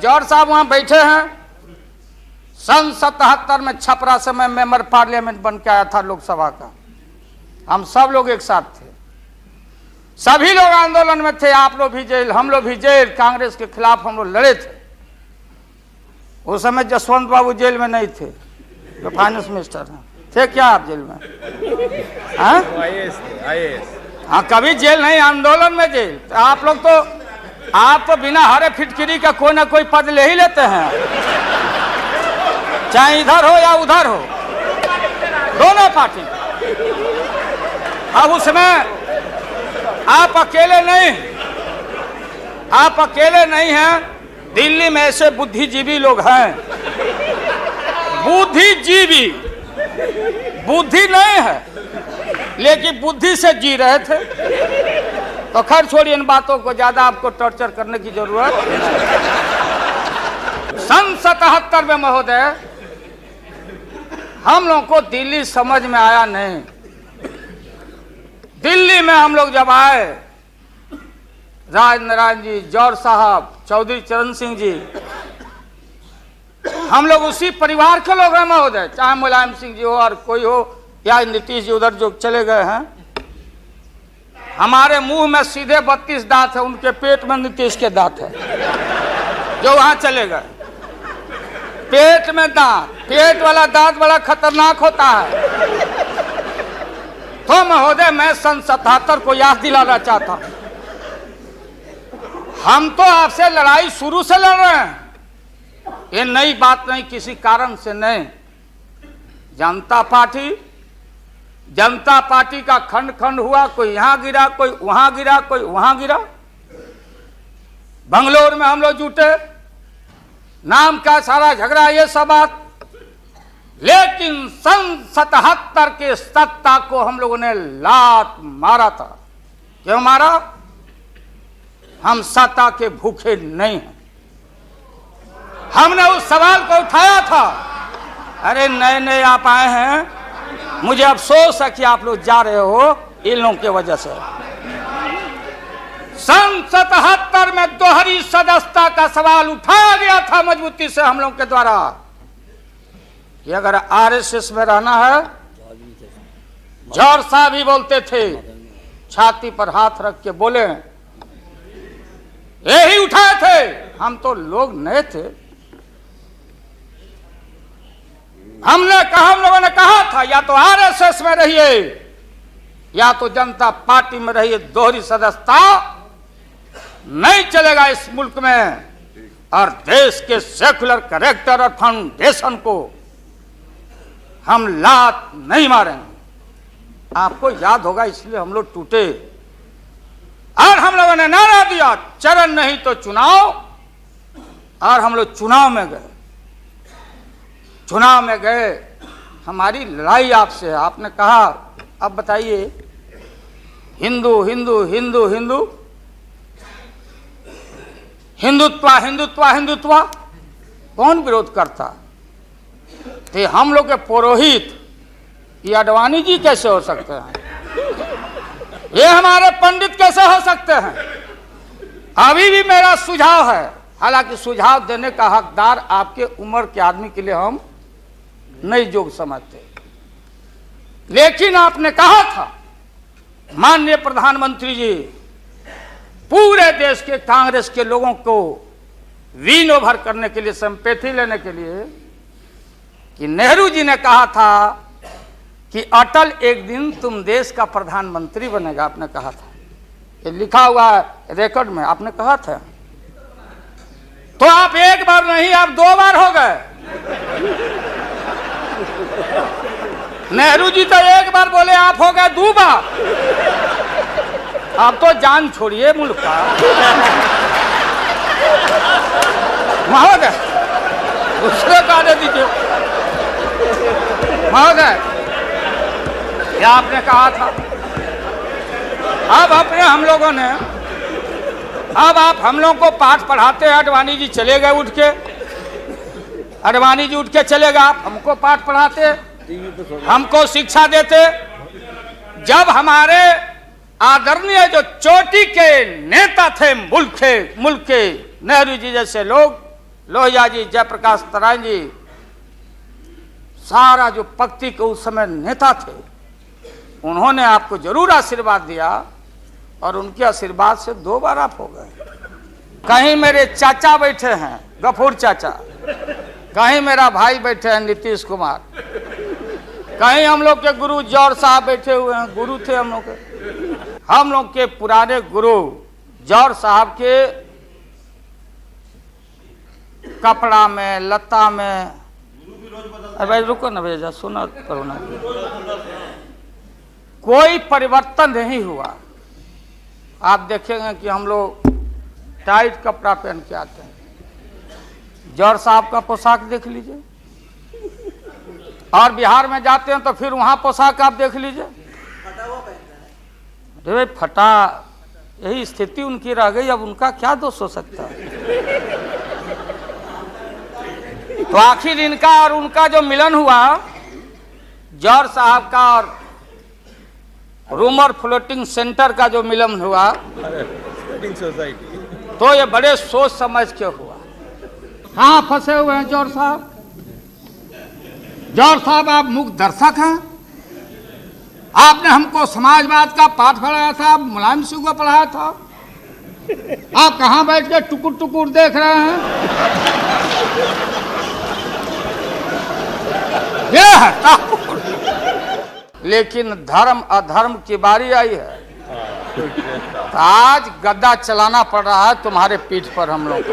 जौहर साहब वहां बैठे हैं। सन 77 में छपरा से मैं मेंबर पार्लियामेंट बन के आया था लोकसभा का। हम सब लोग एक साथ थे, सभी लोग आंदोलन में थे। आप लोग भी जेल, हम लोग भी जेल। कांग्रेस के खिलाफ हम लोग लड़े थे। उस समय जसवंत बाबू जेल में नहीं थे, जो फाइनेंस मिनिस्टर हैं। थे क्या आप जेल में? हाँ, कभी जेल नहीं, आंदोलन में जेल। तो आप लोग तो बिना हरे फिटकिरी का कोई ना कोई पद ले ही लेते हैं, चाहे इधर हो या उधर हो, दोनों पार्टी। अब उसमें आप अकेले नहीं हैं। दिल्ली में ऐसे बुद्धिजीवी लोग हैं, बुद्धिजीवी, बुद्धि नहीं है लेकिन बुद्धि से जी रहे थे। तो खैर छोड़िए इन बातों को, ज्यादा आपको टॉर्चर करने की जरूरत नहीं। सन 77 में महोदय हम लोगों को दिल्ली समझ में आया नहीं। दिल्ली में हम लोग जब आए, राजनारायण जी, जौहर साहब, चौधरी चरण सिंह जी, हम लोग उसी परिवार के लोग हैं महोदय। चाहे मुलायम सिंह जी हो और कोई हो, या नीतीश जी उधर जो चले गए हैं। हमारे मुंह में सीधे 32 दांत है, उनके पेट में नीतीश के दांत है, जो वहां चले गए। पेट में दांत, पेट वाला दांत बड़ा खतरनाक होता है। तो महोदय मैं सन 77 को याद दिलाना चाहता हूं। हम तो आपसे लड़ाई शुरू से लड़ रहे हैं, ये नई बात नहीं, किसी कारण से नहीं। जनता पार्टी का खंड खंड हुआ, कोई यहां गिरा, कोई वहां गिरा, कोई वहां गिरा। बंगलोर में हम लोग जुटे, नाम का सारा झगड़ा, ये सब बात। लेकिन सन 77 के सत्ता को हम लोगों ने लात मारा था। क्यों मारा? हम सत्ता के भूखे नहीं हैं। हमने उस सवाल को उठाया था। अरे नए नए आप आए हैं, मुझे अफसोस है कि आप लोग जा रहे हो इन लोगों की वजह से। सन 77 में दोहरी सदस्यता का सवाल उठाया गया था मजबूती से हम लोगों के द्वारा कि अगर आरएसएस में रहना है। जौहर साहब भी बोलते थे, छाती पर हाथ रख के बोले, यही उठाए थे। हम तो लोग नए थे। हम लोगों ने कहा था या तो आरएसएस में रहिए या तो जनता पार्टी में रहिए। दोहरी सदस्यता नहीं चलेगा इस मुल्क में, और देश के सेकुलर कैरेक्टर और फाउंडेशन को हम लात नहीं मारेंगे। आपको याद होगा, इसलिए हम लोग टूटे और हम लोगों ने नारा दिया, चरण नहीं तो चुनाव। और हम लोग चुनाव में गए। हमारी लड़ाई आपसे है। आपने कहा, अब बताइए, हिंदू हिंदू हिंदू हिंदू हिंदुत्व कौन विरोध करता? तो हम लोग के पुरोहित ये अडवाणी जी कैसे हो सकते हैं? ये हमारे पंडित कैसे हो सकते हैं? अभी भी मेरा सुझाव है, हालांकि सुझाव देने का हकदार आपके उम्र के आदमी के लिए हम नहीं जोग समझते, लेकिन आपने कहा था माननीय प्रधानमंत्री जी, पूरे देश के कांग्रेस के लोगों को विन ओवर करने के लिए, संपैथी लेने के लिए, कि नेहरू जी ने कहा था कि अटल एक दिन तुम देश का प्रधानमंत्री बनेगा। आपने कहा था, ये लिखा हुआ है रिकॉर्ड में, आपने कहा था। तो आप एक बार नहीं, आप 2 बार हो गए। नेहरू जी तो एक बार बोले, आप हो गए 2 बार। आप तो जान छोड़िए मुल्क का। महोदय दूसरे का दे दीजिए। महोदय क्या आपने कहा था? अब अपने हम लोगों ने, अब आप हम लोगों को पाठ पढ़ाते हैं। अडवाणी जी चले गए उठ के, अडवाणी जी उठ के चले गए। आप हमको पाठ पढ़ाते, हमको शिक्षा देते। जब हमारे आदरणीय जो चोटी के नेता थे मुल्क के नेहरू जी जैसे लोग, लोहिया जी, जयप्रकाश नारायण जी, सारा जो पक्ति के उस समय नेता थे, उन्होंने आपको जरूर आशीर्वाद दिया और उनके आशीर्वाद से 2 बार आप हो गए। कहीं मेरे चाचा बैठे हैं, गफूर चाचा, कहीं मेरा भाई बैठे हैं नीतीश कुमार, कहीं हम लोग के गुरु जौहर साहब बैठे हुए हैं, गुरु थे हम लोग के पुराने गुरु जौहर साहब के कपड़ा में, लता में, अरे भाई रुको ना भैया, सुना करो ना, कोई परिवर्तन नहीं हुआ। आप देखेंगे कि हम लोग टाइट कपड़ा पहन के आते हैं। जौहर साहब का पोशाक देख लीजिए, और बिहार में जाते हैं तो फिर वहां पोशाक आप देख लीजिए, अरे भाई फटा, यही स्थिति उनकी रह गई, अब उनका क्या दोष हो सकता है। तो आखिर इनका और उनका जो मिलन हुआ, जौहर साहब का और रूमर फ्लोटिंग सेंटर का जो मिलन हुआ, तो ये बड़े सोच समझ के हुआ। कहाँ फंसे हुए हैं जौहर साहब? जौहर साहब आप मुख्य दर्शक हैं, आपने हमको समाजवाद का पाठ पढ़ाया था, मुलायम सिंह को पढ़ाया था, आप कहाँ बैठ के टुकुर टुकुर देख रहे हैं? ये है, लेकिन धर्म अधर्म की बारी आई है, तो आज गद्दा चलाना पड़ रहा है तुम्हारे पीठ पर हम लोग को।